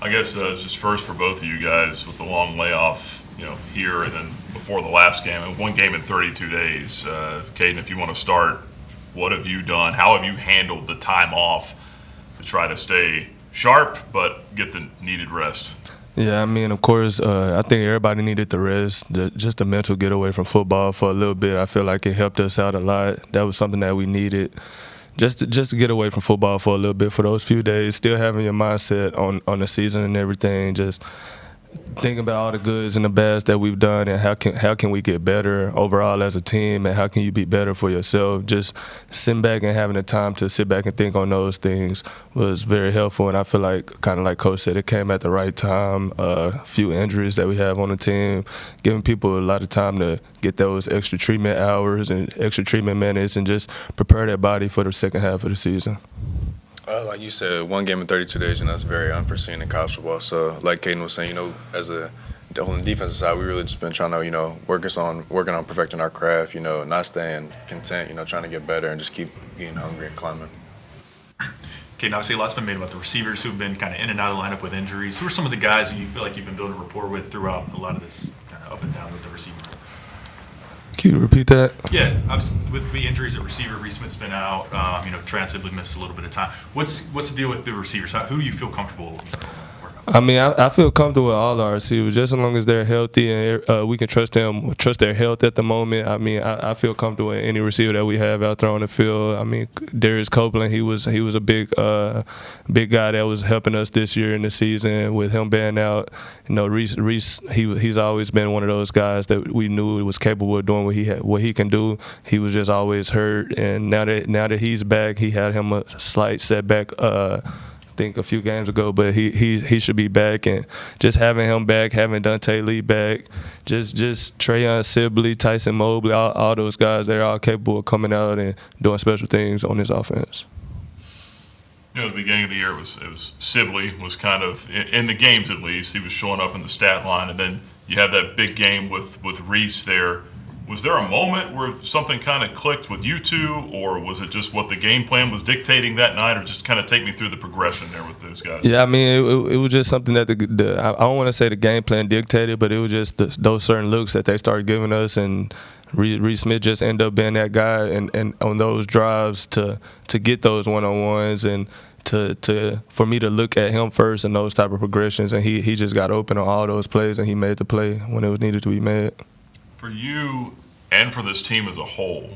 I guess just first for both of you guys with the long layoff, here and then before the last game, and one game in 32 days. Kaidon, if you want to start, what have you done? How have you handled the time off to try to stay sharp but get the needed rest? Yeah, I mean, of course, I think everybody needed the rest, just the mental getaway from football for a little bit. I feel like it helped us out a lot. That was something that we needed. Just to get away from football for a little bit for those few days, still having your mindset on the season and everything, just thinking about all the goods and the bads that we've done and how can we get better overall as a team and how can you be better for yourself. Just sitting back and having the time to sit back and think on those things was very helpful, and I feel like, kind of like Coach said, it came at the right time. A few injuries that we have on the team, giving people a lot of time to get those extra treatment hours and extra treatment minutes and just prepare their body for the second half of the season. Like you said, one game in 32 days, and that's very unforeseen in college football. So, like Kaidon was saying, on the defensive side, we really just been trying to, working on perfecting our craft, not staying content, trying to get better and just keep getting hungry and climbing. Okay, now obviously a lot's been made about the receivers who've been kind of in and out of the lineup with injuries. Who are some of the guys who you feel like you've been building rapport with throughout a lot of this kind of up and down with the receiver? Can you repeat that? Yeah, with the injuries at receiver, Reese Smith's been out. Trent Sibley missed a little bit of time. What's the deal with the receivers? Who do you feel comfortable working on? I mean, I feel comfortable with all our receivers, just as long as they're healthy and we can trust their health at the moment. I mean, I feel comfortable with any receiver that we have out there on the field. I mean, Darius Copeland, he was a big guy that was helping us this year in the season. With him being out, Reese, he's always been one of those guys that we knew was capable of doing what he can do. He was just always hurt, and now that he's back, he had him a slight setback. I think a few games ago, but he should be back, and just having him back, having Dante Lee back, just Trayon Sibley, Tyson Mobley, all those guys, they're all capable of coming out and doing special things on this offense. At the beginning of the year, it was Sibley was kind of in the games at least. He was showing up in the stat line, and then you have that big game with Reese there. Was there a moment where something kind of clicked with you two, or was it just what the game plan was dictating that night, or just kind of take me through the progression there with those guys? Yeah, I mean, it was just something that I don't want to say the game plan dictated, but it was just those certain looks that they started giving us, and Reese Smith just ended up being that guy and on those drives to get those one-on-ones and for me to look at him first and those type of progressions, and he just got open on all those plays, and he made the play when it was needed to be made. For you and for this team as a whole,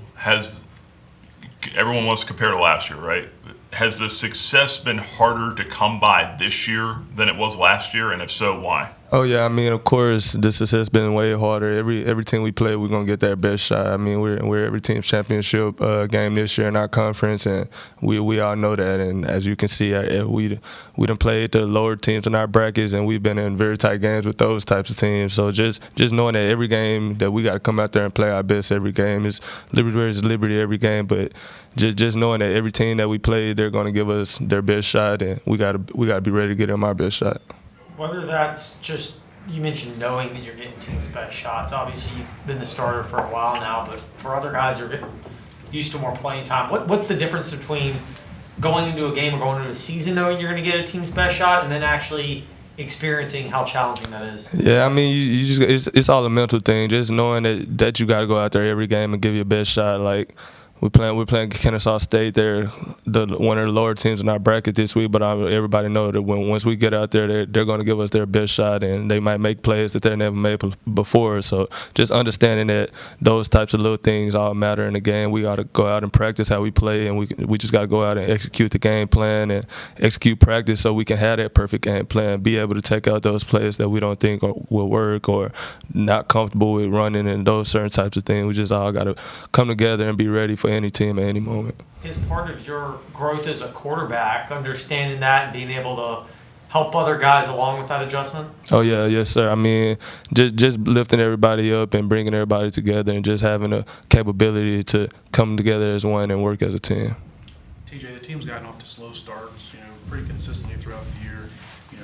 everyone wants to compare to last year, right? Has the success been harder to come by this year than it was last year, and if so, why? Oh yeah, I mean, of course, this has been way harder. Every team we play, we're gonna get their best shot. I mean, we're every team's championship game this year in our conference, and we all know that. And as you can see, we done played the lower teams in our brackets, and we've been in very tight games with those types of teams. So just knowing that every game that we got to come out there and play our best every game is Liberty every game, but just knowing that every team that we play, they're gonna give us their best shot, and we gotta be ready to get them our best shot. Whether that's just, you mentioned knowing that you're getting team's best shots. Obviously, you've been the starter for a while now, but for other guys who are getting used to more playing time, what's the difference between going into a game or going into a season knowing you're going to get a team's best shot and then actually experiencing how challenging that is? Yeah, I mean, you just it's all a mental thing. Just knowing that you got to go out there every game and give your best shot. Like, we're playing Kennesaw State. They're one of the lower teams in our bracket this week, but everybody knows that once we get out there, they're going to give us their best shot, and they might make plays that they never made before. So just understanding that those types of little things all matter in the game. We got to go out and practice how we play, and we just got to go out and execute the game plan and execute practice so we can have that perfect game plan, be able to take out those plays that we don't think will work or not comfortable with running and those certain types of things. We just all got to come together and be ready for any team at any moment. Is part of your growth as a quarterback understanding that and being able to help other guys along with that adjustment? Oh yeah, yes sir. I mean, just lifting everybody up and bringing everybody together and just having a capability to come together as one and work as a team. TJ, the team's gotten off to slow starts, pretty consistently throughout the year,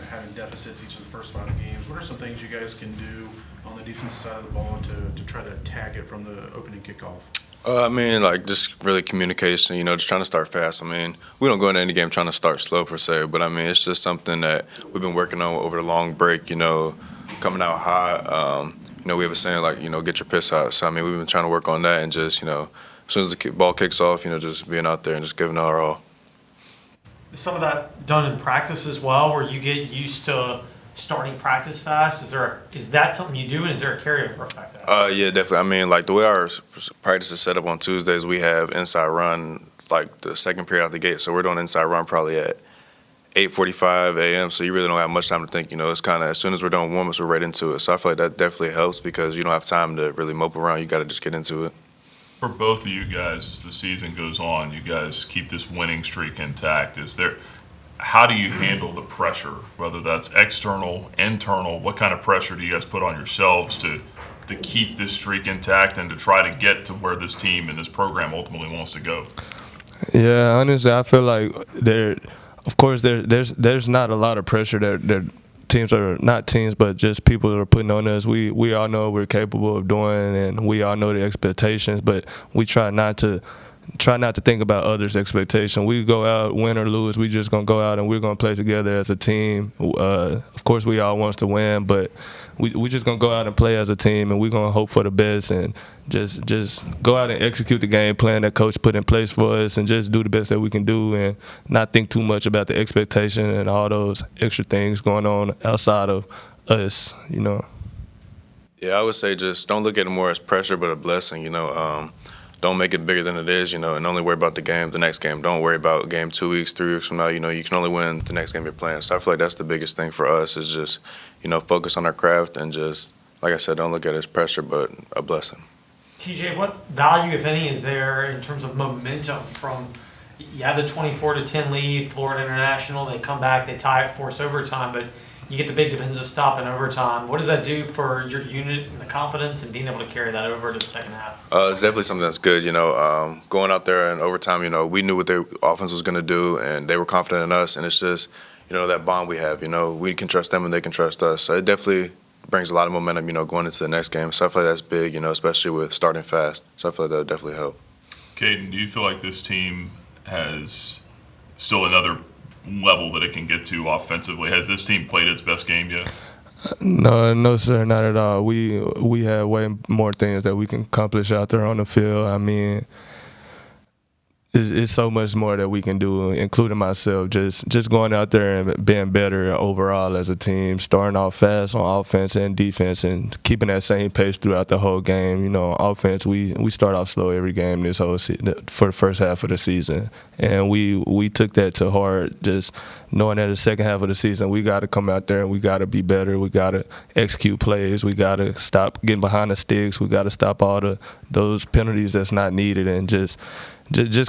having deficits each of the first 5 games. What are some things you guys can do on the defensive side of the ball to try to attack it from the opening kickoff? I mean, like, just really communication, just trying to start fast. I mean, we don't go into any game trying to start slow per se, but I mean, it's just something that we've been working on over the long break, coming out hot. We have a saying like, get your piss out. So, I mean, we've been trying to work on that and just, as soon as the ball kicks off, just being out there and just giving our all. Is some of that done in practice as well, where you get used to starting practice fast? Is that something you do, and is there a carryover effect? Yeah, definitely. I mean, like the way our practice is set up on Tuesdays, we have inside run like the second period out the gate. So we're doing inside run probably at 8:45 a.m. So you really don't have much time to think. It's kind of as soon as we're done warm-ups, we're right into it. So I feel like that definitely helps because you don't have time to really mope around. You got to just get into it. For both of you guys, as the season goes on, you guys keep this winning streak intact. How do you handle the pressure, whether that's external, internal? What kind of pressure do you guys put on yourselves to keep this streak intact and to try to get to where this team and this program ultimately wants to go? Yeah, honestly, I feel like there's not a lot of pressure that teams are not teams, but just people that are putting on us. We all know what we're capable of doing, and we all know the expectations, but we try not to think about others' expectation. We go out, win or lose, we just gonna go out and we're gonna play together as a team. Of course, we all want to win, but we just gonna go out and play as a team, and we're gonna hope for the best and just go out and execute the game plan that coach put in place for us, and just do the best that we can do, and not think too much about the expectation and all those extra things going on outside of us. Yeah, I would say just don't look at it more as pressure, but a blessing. Don't make it bigger than it is, and only worry about the next game. Don't worry about game 2 weeks, 3 weeks from now. You can only win the next game you're playing. So I feel like that's the biggest thing for us is just, focus on our craft and just, like I said, don't look at it as pressure, but a blessing. TJ, what value, if any, is there in terms of momentum from you have the 24-10 lead, Florida International, they come back, they tie it, force overtime, but you get the big defensive stop in overtime. What does that do for your unit and the confidence and being able to carry that over to the second half? It's definitely something that's good. Going out there in overtime, we knew what their offense was going to do, and they were confident in us. And it's just, that bond we have. We can trust them, and they can trust us. So it definitely brings a lot of momentum, going into the next game. So I feel like that's big, especially with starting fast. So I feel like that would definitely help. Kaidon, do you feel like this team has still another level that it can get to offensively? Has this team played its best game yet? No, sir, not at all. We have way more things that we can accomplish out there on the field. I mean, it's so much more that we can do, including myself. Just going out there and being better overall as a team, starting off fast on offense and defense, and keeping that same pace throughout the whole game. On offense, we start off slow every game this whole for the first half of the season, and we took that to heart. Just knowing that the second half of the season, we got to come out there and we got to be better. We got to execute plays. We got to stop getting behind the sticks. We got to stop all those penalties that's not needed, and just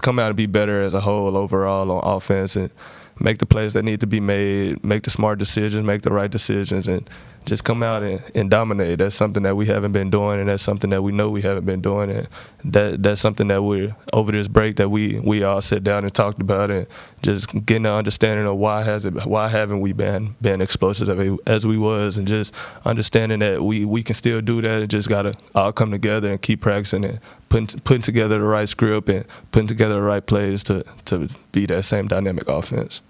come out and be better as a whole overall on offense, and make the plays that need to be made, make the smart decisions, make the right decisions, and just come out and dominate. That's something that we haven't been doing, and that's something that we know we haven't been doing, and that's something that we're over this break that we all sat down and talked about, and just getting an understanding of why haven't we been explosive as we was, and just understanding that we can still do that, and just gotta all come together and keep practicing and putting together the right script and putting together the right plays to be that same dynamic offense.